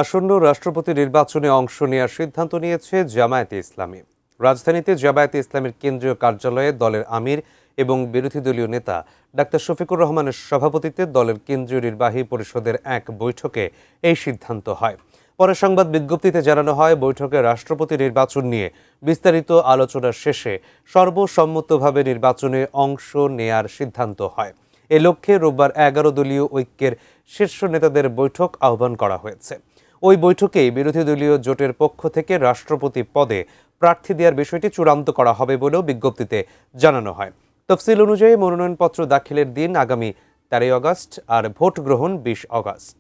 আসন্ন রাষ্ট্রপতি নির্বাচনে অংশ নেওয়ার সিদ্ধান্ত নিয়েছে জামায়াতে ইসলামী। রাজধানীতে জামায়াতে ইসলামীর কেন্দ্রীয় কার্যালয়ে দলের আমির এবং বিরোধী দলীয় নেতা ডাক্তার শফিকুর রহমানের সভাপতিত্বে দলের কেন্দ্রীয় নির্বাহী পরিষদের এক বৈঠকে এই সিদ্ধান্ত হয়। পরে সংবাদ বিজ্ঞপ্তিতে জানানো হয়, বৈঠকে রাষ্ট্রপতি নির্বাচন নিয়ে বিস্তারিত আলোচনা শেষে সর্বসম্মতভাবে নির্বাচনে অংশ নেয়ার সিদ্ধান্ত হয়। এ লক্ষ্যে রোববার 11 দলীয় ঐক্যের শীর্ষ নেতাদের বৈঠক আহ্বান করা হয়েছে। ওই বৈঠকেই বিরোধী দলীয় জোটের পক্ষ থেকে রাষ্ট্রপতি পদে প্রার্থী দেওয়ার বিষয়টি চূড়ান্ত করা হবে বলেও বিজ্ঞপ্তিতে জানানো হয়। তফসিল অনুযায়ী মনোনয়নপত্র দাখিলের দিন আগামী 13 আগস্ট আর ভোট গ্রহণ 20 আগস্ট।